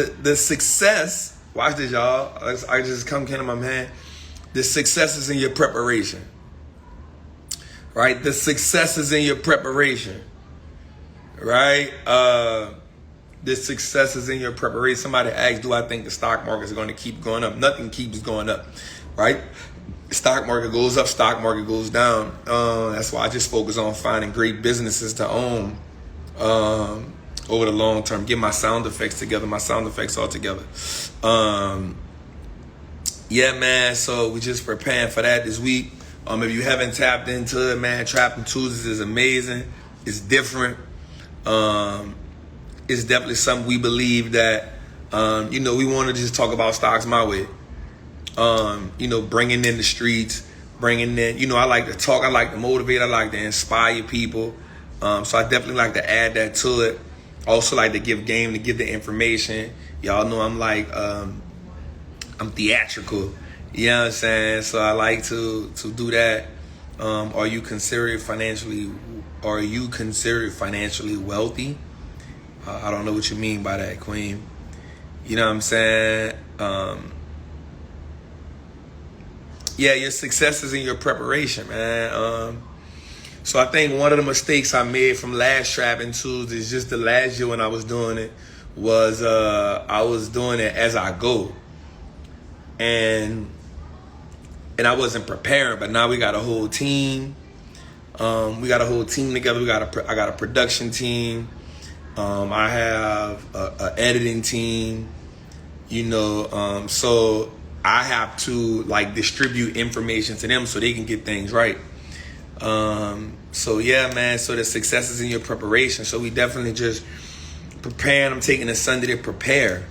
The success, watch this, y'all. I just come to my man. The success is in your preparation. Right? The success is in your preparation. Right? The success is in your preparation. Somebody asked, do I think the stock market is going to keep going up? Nothing keeps going up. Right? Stock market goes up, stock market goes down. That's why I just focus on finding great businesses to own over the long term. Get my sound effects together, my sound effects all together. Yeah, man, so we just preparing for that this week. If you haven't tapped into it, man, Trapping Tuesdays is amazing. It's different. It's definitely something we believe that, we want to just talk about stocks my way. Bringing in the streets, bringing in, I like to talk, I like to motivate, I like to inspire people. So I definitely like to add that to it. Also like to give game, to give the information. Y'all know I'm like, I'm theatrical. You know what I'm saying? So I like to do that. Are you considered financially wealthy? I don't know what you mean by that, Queen. You know what I'm saying? Yeah, your success is in your preparation, man. So I think one of the mistakes I made from last Trapping Tuesdays, just the last year when I was doing it, was I was doing it as I go. And I wasn't preparing, but now we got a whole team. We got a whole team together. I got a production team. I have a editing team. So I have to distribute information to them so they can get things right. So yeah, man. So the success is in your preparation. So we definitely just preparing. I'm taking a Sunday to prepare,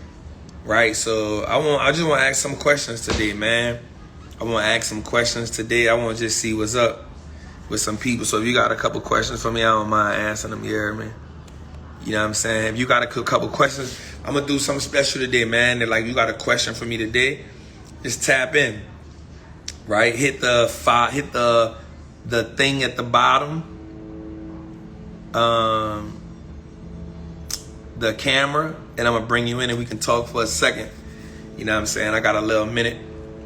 right? So I just want to ask some questions today, man. I want to ask some questions today. I want to just see what's up with some people. So if you got a couple questions for me, I don't mind answering them. You hear me? You know what I'm saying? If you got a couple questions, I'm gonna do something special today, man. That you got a question for me today, just tap in, right? Hit the thing at the bottom, the camera, and I'm gonna bring you in and we can talk for a second. You know what I'm saying? I got a little minute,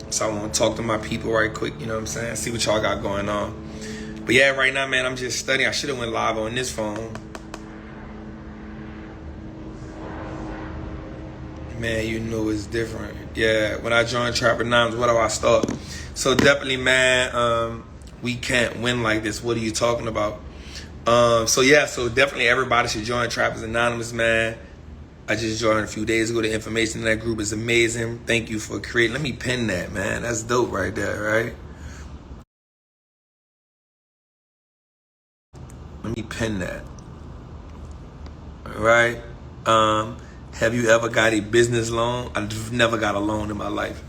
so I want to talk to my people right quick. You know what I'm saying? See what y'all got going on. But yeah, right now, man, I'm just studying. I should have went live on this phone. Man, it's different. Yeah, when I joined Trapper Anonymous, what do I start? So definitely, man, we can't win like this. What are you talking about? So definitely everybody should join Trappers Anonymous, man. I just joined a few days ago. The information in that group is amazing. Thank you for creating. Let me pin that, man. That's dope right there, right? Let me pin that. All right. Have you ever got a business loan? I've never got a loan in my life.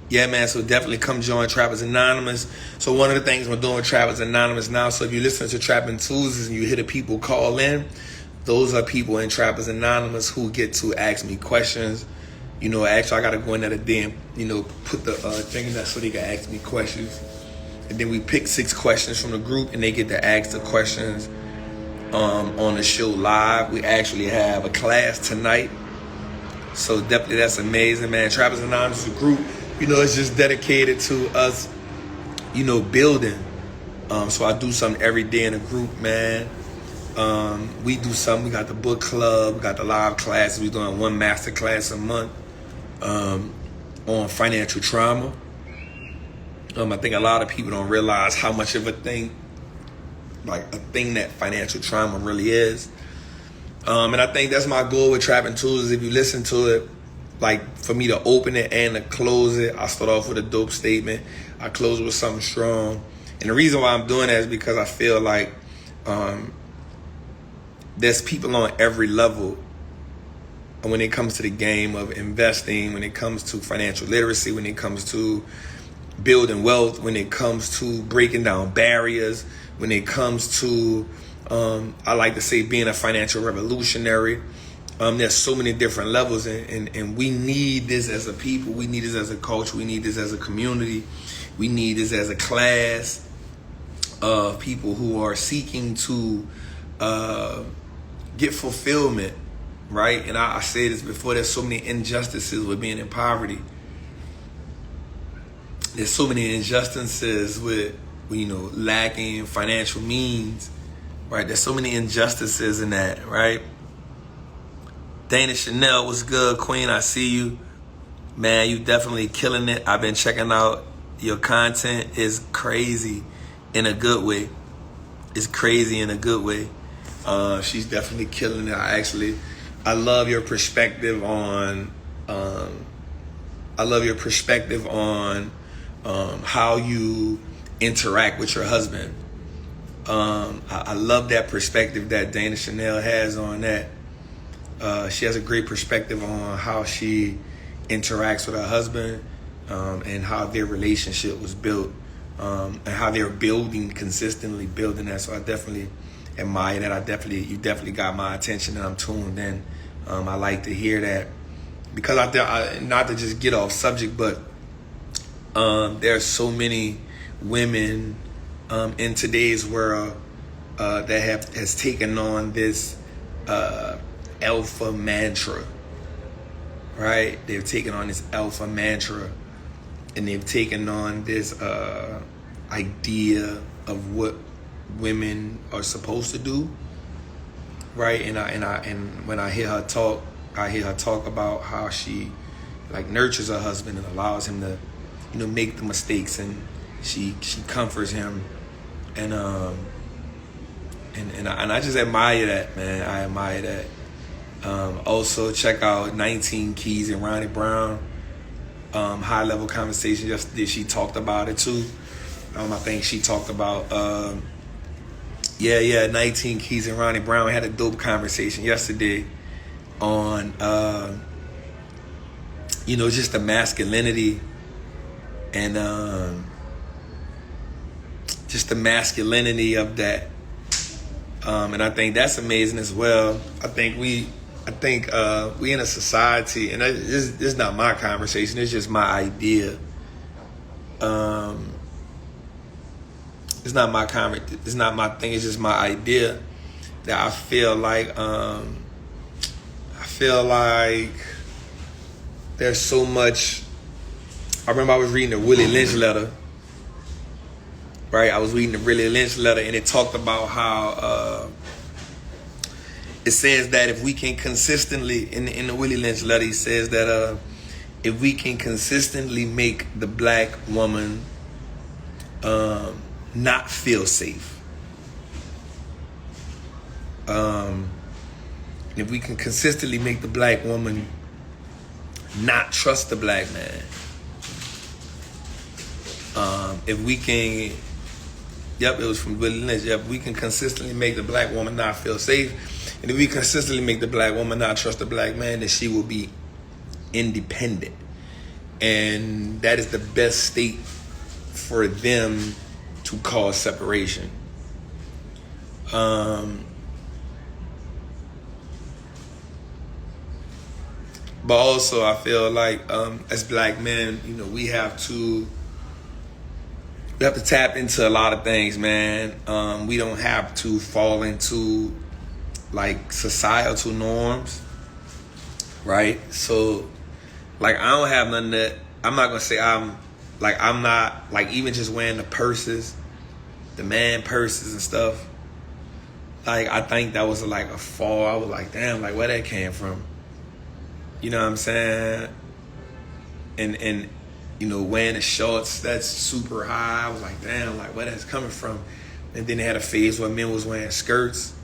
Yeah, man, so definitely come join Trappers Anonymous. So one of the things we're doing with Trappers Anonymous now, so if you listen to Trapping Tuesdays and you hear the people call in, those are people in Trappers Anonymous who get to ask me questions. Actually, I got to go in there today and, put the thing in there so they can ask me questions. And then we pick 6 questions from the group and they get to ask the questions on the show live. We actually have a class tonight. So definitely that's amazing, man. Trappers Anonymous is a group, it's just dedicated to us, building. So I do something every day in a group, man. We do something. We got the book club, we got the live classes. We're doing one master class a month on financial trauma. I think a lot of people don't realize how much of a thing that financial trauma really is. And I think that's my goal with Trapping Tuesdays. If you listen to it, for me to open it and to close it, I start off with a dope statement. I close with something strong. And the reason why I'm doing that is because I feel like there's people on every level when it comes to the game of investing, when it comes to financial literacy, when it comes to building wealth, when it comes to breaking down barriers, when it comes to, I like to say, being a financial revolutionary. There's so many different levels, and we need this as a people. We need this as a culture. We need this as a community. We need this as a class of people who are seeking to get fulfillment right? And I said this before, there's so many injustices with being in poverty. There's so many injustices with, lacking financial means, right? There's so many injustices in that, right? Dana Chanel, what's good, Queen? I see you. Man, you definitely killing it. I've been checking out your content. Is crazy in a good way. It's crazy in a good way. She's definitely killing it. I love your perspective on how you interact with your husband. I love that perspective that Dana Chanel has on that. She has a great perspective on how she interacts with her husband, and how their relationship was built, and how they're consistently building that. So I definitely admire that. You definitely got my attention, and I'm tuned in. I like to hear that, because not to just get off subject, but there are so many women in today's world that has taken on this alpha mantra, right? They've taken on this alpha mantra, and they've taken on this idea of what women are supposed to do, right? And when I hear her talk about how she nurtures her husband and allows him to, make the mistakes, and she comforts him, and I just admire that, man. I admire that. Also, check out 19 Keys and Ronnie Brown. High level conversation yesterday. She talked about it too. I think she talked about 19 Keys and Ronnie Brown had a dope conversation yesterday on just the masculinity, and just the masculinity of that. And I think that's amazing as well. I think we in a society, and this is not my conversation, it's just my idea. It's not my thing, it's just my idea, that I feel like there's so much. I remember I was reading the Willie Lynch letter, right? I was reading the Willie Lynch letter, and it talked about how it says that if we can consistently, in the Willie Lynch letter, he says that if we can consistently make the black woman not feel safe, if we can consistently make the black woman not trust the black man, if we can, it was from Willie Lynch. If we can consistently make the black woman not feel safe, and if we consistently make the black woman not trust the black man, then she will be independent. And that is the best state for them to cause separation. But also, I feel like as black men, we have to tap into a lot of things, man. We don't have to fall into societal norms, right? So I don't have nothing that, I'm not gonna say I'm not even just wearing the purses, the man purses and stuff. I think that was a fall. I was like, damn, where that came from? You know what I'm saying? And wearing the shorts that's super high, I was like, damn, where that's coming from? And then they had a phase where men was wearing skirts.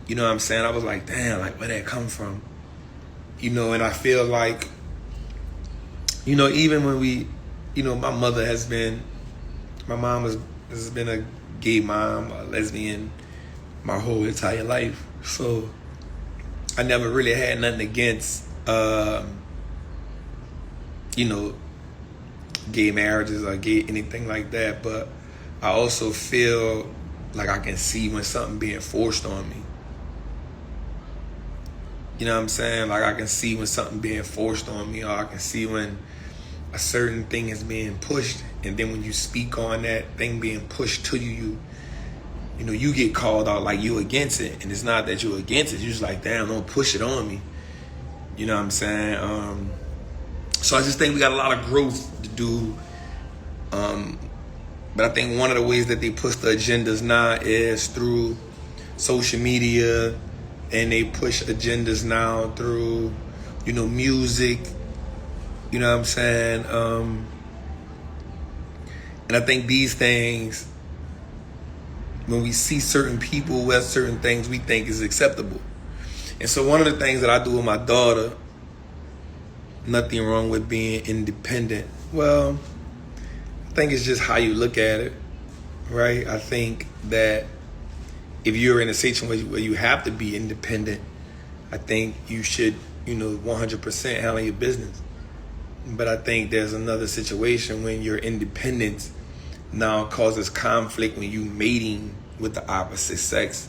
You know what I'm saying? I was like, damn, where that come from? And I feel like, even when we, my mother has been a gay mom, a lesbian, my whole entire life. So I never really had nothing against, gay marriages or gay anything like that. But I also feel like I can see when something being forced on me. You know what I'm saying? I can see when something being forced on me, or I can see when a certain thing is being pushed, and then when you speak on that thing being pushed to you, you get called out like you against it, and it's not that you're against it. You're just like, damn, don't push it on me. You know what I'm saying? So I just think we got a lot of growth to do. But I think one of the ways that they push the agendas now is through social media, and they push agendas now through, music. You know what I'm saying? And I think these things, when we see certain people with certain things we think is acceptable. And so one of the things that I do with my daughter, nothing wrong with being independent. Well, I think it's just how you look at it, right? I think that if you're in a situation where you have to be independent, I think you should, 100% handle your business. But I think there's another situation when your independence now causes conflict when you mating with the opposite sex,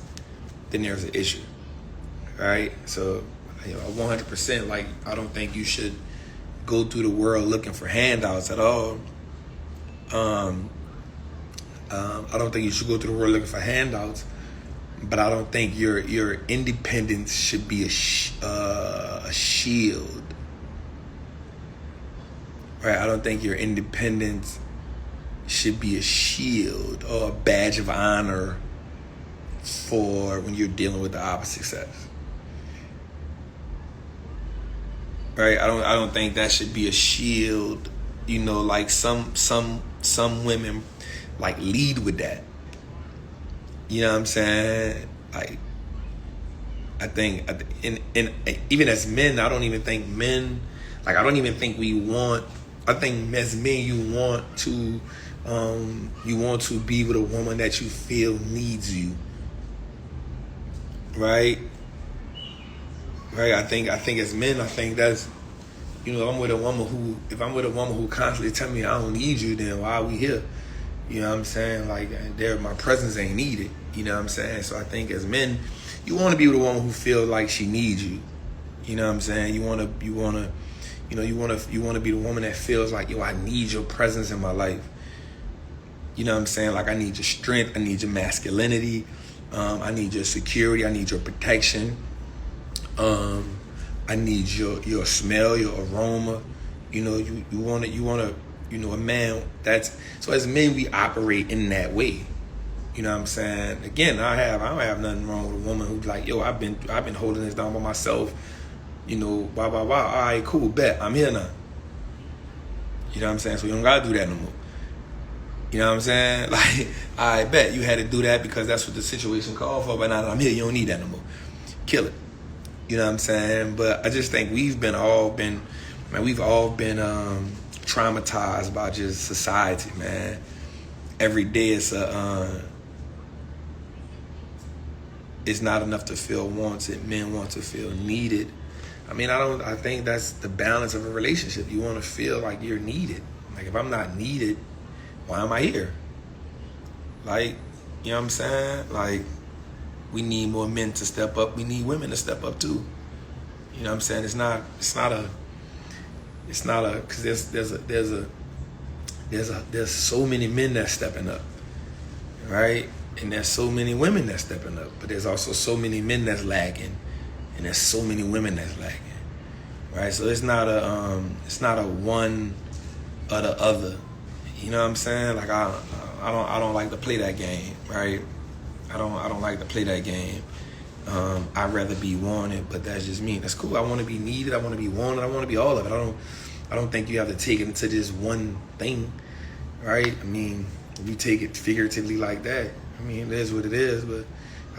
then there's an issue, right? So, 100%, like, I don't think you should go through the world looking for handouts at all. I don't think you should go through the world looking for handouts, but I don't think your independence should be a shield, right? I don't think your independence should be a shield or a badge of honor for when you're dealing with the opposite sex, right? I don't think that should be a shield. Like some women like lead with that. You know what I'm saying? Like, I think, and even as men, I don't even think men, like, I don't even think we want. I think as men, you want to be with a woman that you feel needs you, right? Right. I think as men, I think that's, if I'm with a woman who constantly tell me I don't need you, then why are we here? You know what I'm saying? Like, my presence ain't needed. You know what I'm saying? So I think as men, you want to be with a woman who feels like she needs you. You know what I'm saying? You want to be the woman that feels like, I need your presence in my life. You know what I'm saying? Like, I need your strength. I need your masculinity. I need your security. I need your protection. I need your smell, your aroma. You want a man that's, so as men, we operate in that way. You know what I'm saying? Again, I don't have nothing wrong with a woman who's like, I've been holding this down by myself. Blah, blah, blah. All right, cool, bet. I'm here now. You know what I'm saying? So you don't gotta do that no more. You know what I'm saying? Like, I bet you had to do that because that's what the situation called for, but now that I'm here, you don't need that no more. Kill it. You know what I'm saying? But I just think we've all been traumatized by just society, man. Every day it's not enough to feel wanted. Men want to feel needed. I think that's the balance of a relationship. You want to feel like you're needed. Like, if I'm not needed, why am I here? Like, you know what I'm saying? Like, we need more men to step up. We need women to step up too. You know what I'm saying? It's not because there's so many men that's stepping up, right? And there's so many women that's stepping up, but there's also so many men that's lagging, and there's so many women that's lagging, right? So it's not a one or the other. You know what I'm saying? Like, I don't like to play that game, right? I don't like to play that game. I'd rather be wanted, but that's just me. That's cool. I want to be needed. I want to be wanted. I want to be all of it. I don't think you have to take it into just one thing, right? If you take it figuratively like that, it is what it is. But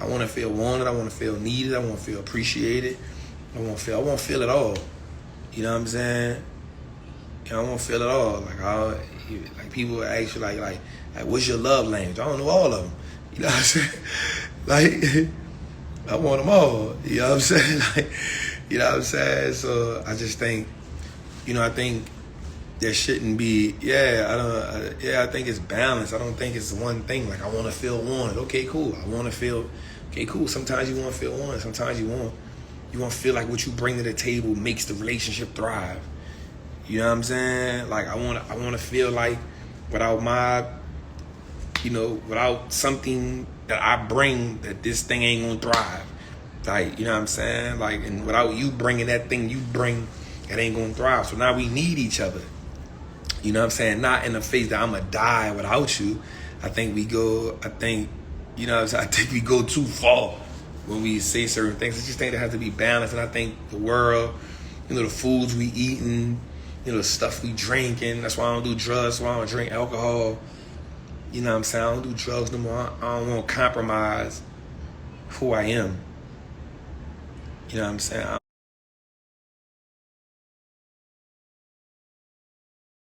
I want to feel wanted. I want to feel needed. I want to feel appreciated. I want to feel it all. You know what I'm saying? I want to feel it all. Like people ask you like, what's your love language? I don't know all of them. You know what I'm saying? Like, I want them all. You know what I'm saying? You know what I'm saying? So I just think, I think there shouldn't be, I think it's balance. I don't think it's one thing. Like, I want to feel wanted. Okay, cool. I want to feel, okay, cool. Sometimes you want to feel wanted. Sometimes you want to feel like what you bring to the table makes the relationship thrive. You know what I'm saying? Like, I want to feel like without something that I bring, that this thing ain't gonna thrive. Like, you know what I'm saying? Like, and without you bringing that thing you bring, it ain't gonna thrive. So now we need each other. You know what I'm saying? Not in the face that I'm gonna die without you. I think, you know what I'm saying? I think we go too far when we say certain things. I just think there has to be balance. And I think the world, you know, the foods we eating, you know, the stuff we drinking. That's why I don't do drugs. That's why I don't drink alcohol. You know what I'm saying? I don't do drugs no more. I don't want to compromise who I am. You know what I'm saying?